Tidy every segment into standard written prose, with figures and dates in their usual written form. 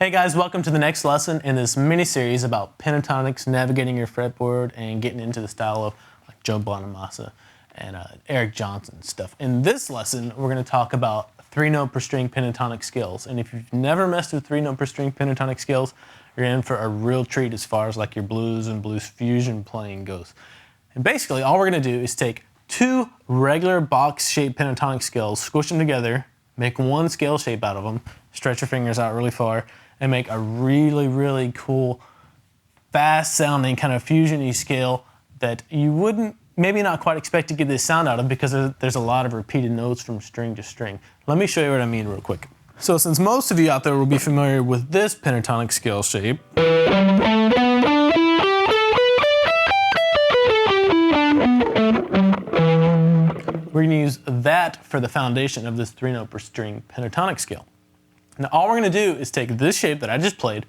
Hey guys, welcome to the next lesson in this mini-series about pentatonics, navigating your fretboard, and getting into the style of like Joe Bonamassa and Eric Johnson stuff. In this lesson, we're going to talk about 3-note per string pentatonic scales. And if you've never messed with 3-note per string pentatonic scales, you're in for a real treat as far as like your blues and blues fusion playing goes. And basically, all we're going to do is take two regular box-shaped pentatonic scales, squish them together, make one scale shape out of them, stretch your fingers out really far, and make a really cool, fast-sounding kind of fusion-y scale that you wouldn't, maybe not quite expect to get this sound out of because there's a lot of repeated notes from string to string. Let me show you what I mean real quick. So since most of you out there will be familiar with this pentatonic scale shape, we're going to use that for the foundation of this 3-note per string pentatonic scale. Now all we're going to do is take this shape that I just played,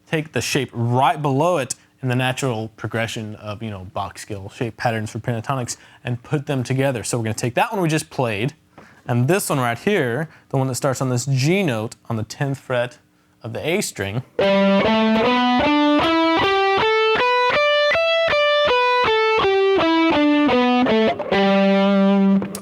take the shape right below it in the natural progression of, box scale shape patterns for pentatonics, and put them together. So we're going to take that one we just played, and this one right here, the one that starts on this G note on the 10th fret of the A string, that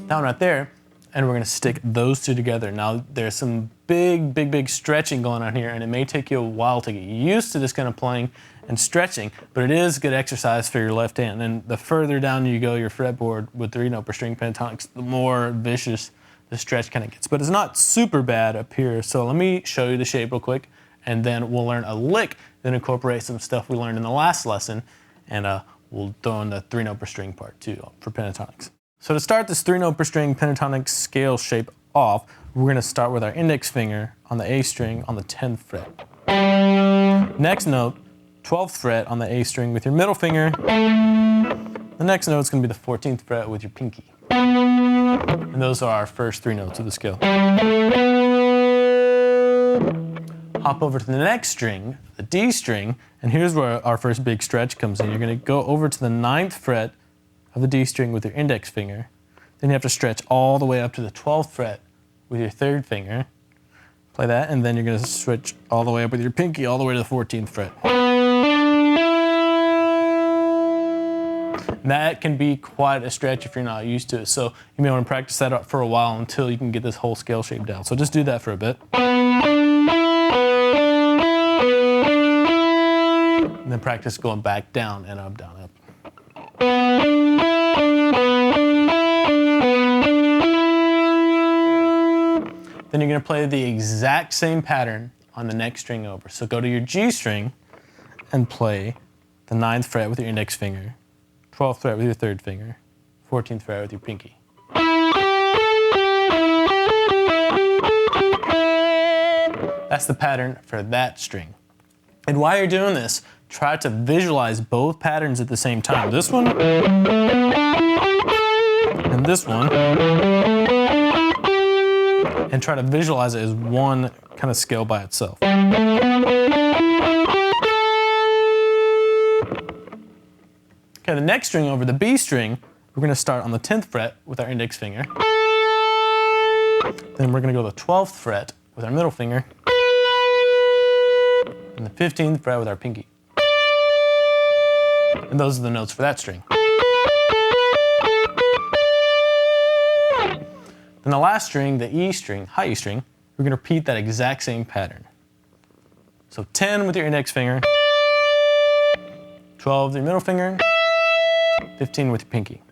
one right there, and we're going to stick those two together. Now there's some big stretching going on here, and it may take you a while to get used to this kind of playing and stretching, but it is good exercise for your left hand. And the further down you go your fretboard with 3-note per string pentatonics, the more vicious the stretch kind of gets. But it's not super bad up here. So let me show you the shape real quick, and then we'll learn a lick that incorporates some stuff we learned in the last lesson, and we'll throw in the 3-note per string part too for pentatonics. So to start this 3-note per string pentatonic scale shape off, we're going to start with our index finger on the A string on the 10th fret. Next note, 12th fret on the A string with your middle finger. The next note is going to be the 14th fret with your pinky. And those are our first 3 notes of the scale. Hop over to the next string, the D string, and here's where our first big stretch comes in. You're going to go over to the 9th fret of the D string with your index finger. Then you have to stretch all the way up to the 12th fret with your 3rd finger. Play that, and then you're going to switch all the way up with your pinky all the way to the 14th fret. That can be quite a stretch if you're not used to it, so you may want to practice that up for a while until you can get this whole scale shape down. So just do that for a bit. And then practice going back down and up, down, up. Then you're going to play the exact same pattern on the next string over. So go to your G string and play the 9th fret with your index finger, 12th fret with your 3rd finger, 14th fret with your pinky. That's the pattern for that string. And while you're doing this, try to visualize both patterns at the same time. This one and this one. And try to visualize it as one kind of scale by itself. Okay, the next string over, the B string, we're going to start on the 10th fret with our index finger. Then we're going to go to the 12th fret with our middle finger. And the 15th fret with our pinky. And those are the notes for that string. Then the last string, the E string, high E string, we're going to repeat that exact same pattern. So 10 with your index finger, 12 with your middle finger, 15 with your pinky.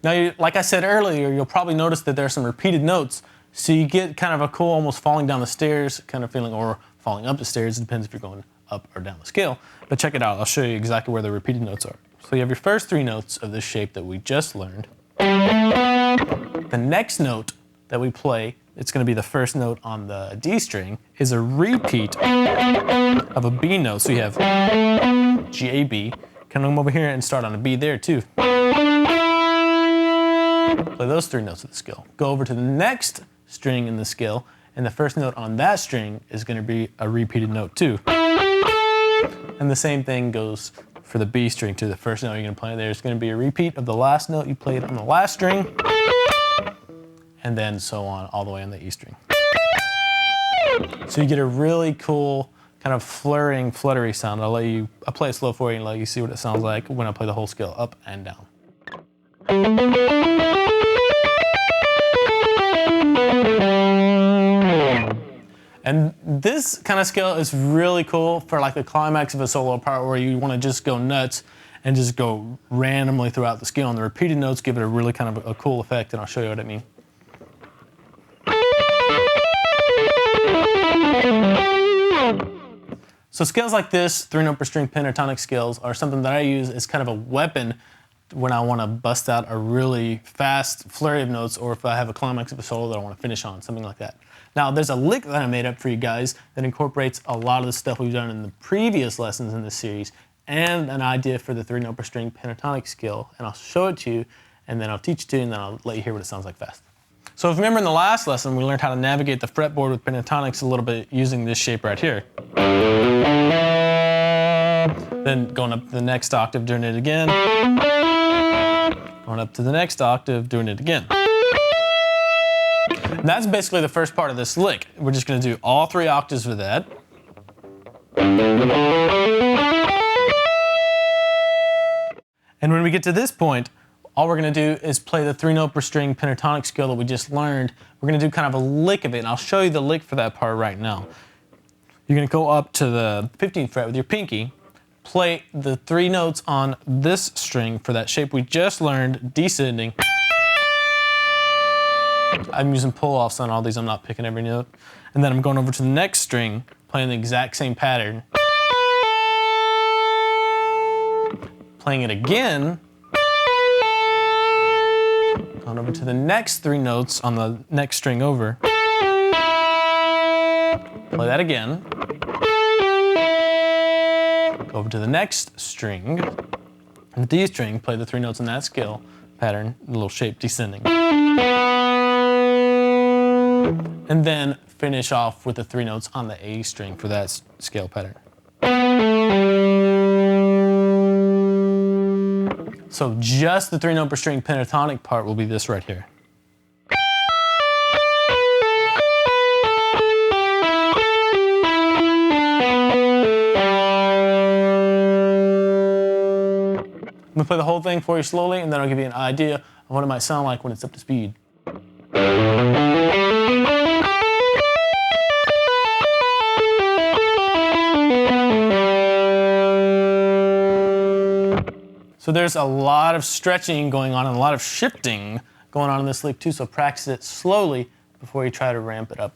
Now, like I said earlier, you'll probably notice that there are some repeated notes, so you get kind of a cool, almost falling down the stairs kind of feeling, or falling up the stairs. It depends if you're going up or down the scale. But check it out. I'll show you exactly where the repeated notes are. So you have your first 3 notes of this shape that we just learned. The next note that we play, it's going to be the first note on the D string, is a repeat of a B note. So you have G, A, B. Come over here and start on a B there too. Play those 3 notes of the scale. Go over to the next string in the scale, and the first note on that string is going to be a repeated note too. And the same thing goes for the B string too. The first note you're going to play there is going to be a repeat of the last note you played on the last string, and then so on all the way on the E string. So you get a really cool kind of fluttery sound. I'll play it slow for you and let you see what it sounds like when I play the whole scale up and down. And this kind of scale is really cool for like the climax of a solo part where you want to just go nuts and just go randomly throughout the scale. And the repeated notes give it a really kind of a cool effect, and I'll show you what I mean. So scales like this, 3-note per string pentatonic scales, are something that I use as kind of a weapon when I want to bust out a really fast flurry of notes, or if I have a climax of a solo that I want to finish on, something like that. Now, there's a lick that I made up for you guys that incorporates a lot of the stuff we've done in the previous lessons in this series, and an idea for the 3-note per string pentatonic scale, and I'll show it to you, and then I'll teach it to you, and then I'll let you hear what it sounds like fast. So if you remember in the last lesson, we learned how to navigate the fretboard with pentatonics a little bit using this shape right here. Then going up to the next octave, doing it again. Going up to the next octave, doing it again. And that's basically the first part of this lick. We're just going to do all 3 octaves with that. And when we get to this point, all we're going to do is play the 3-note per string pentatonic scale that we just learned. We're going to do kind of a lick of it, and I'll show you the lick for that part right now. You're going to go up to the 15th fret with your pinky, play the 3 notes on this string for that shape we just learned, descending. I'm using pull-offs on all these, I'm not picking every note. And then I'm going over to the next string, playing the exact same pattern. Playing it again. Going over to the next 3 notes on the next string over. Play that again. Go over to the next string, the D string, play the 3 notes in that scale pattern, the little shape descending. And then finish off with the 3 notes on the A string for that scale pattern. So just the 3-note per string pentatonic part will be this right here. I'm going to play the whole thing for you slowly, and then I'll give you an idea of what it might sound like when it's up to speed. So there's a lot of stretching going on and a lot of shifting going on in this lick too, so practice it slowly before you try to ramp it up.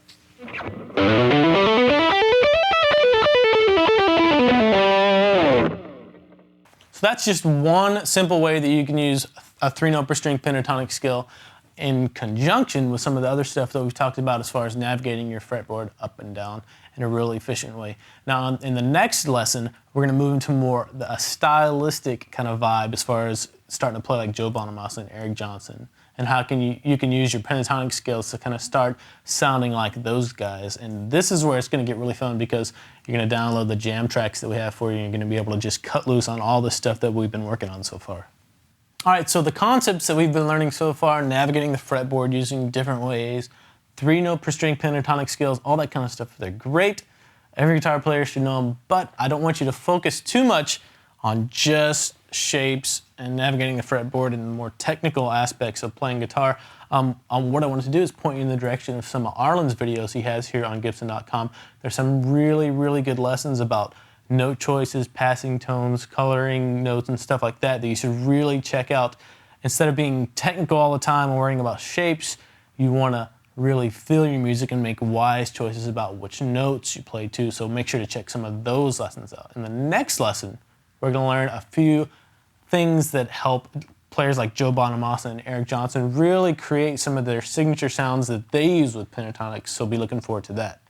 So that's just one simple way that you can use a 3-note per string pentatonic scale in conjunction with some of the other stuff that we've talked about as far as navigating your fretboard up and down in a really efficient way. Now, in the next lesson, we're going to move into more a stylistic kind of vibe as far as starting to play like Joe Bonamassa and Eric Johnson, and how you can use your pentatonic scales to kind of start sounding like those guys. And this is where it's going to get really fun, because you're going to download the jam tracks that we have for you, and you're going to be able to just cut loose on all the stuff that we've been working on so far. All right, so the concepts that we've been learning so far, navigating the fretboard using different ways, 3-note per string pentatonic scales, all that kind of stuff, they're great. Every guitar player should know them, but I don't want you to focus too much on just shapes and navigating the fretboard and the more technical aspects of playing guitar. What I wanted to do is point you in the direction of some of Arlen's videos he has here on Gibson.com. There's some really, really good lessons about note choices, passing tones, coloring notes, and stuff like that you should really check out. Instead of being technical all the time and worrying about shapes, you want to really feel your music and make wise choices about which notes you play too. So make sure to check some of those lessons out. In the next lesson, we're going to learn a few things that help players like Joe Bonamassa and Eric Johnson really create some of their signature sounds that they use with pentatonics. So be looking forward to that.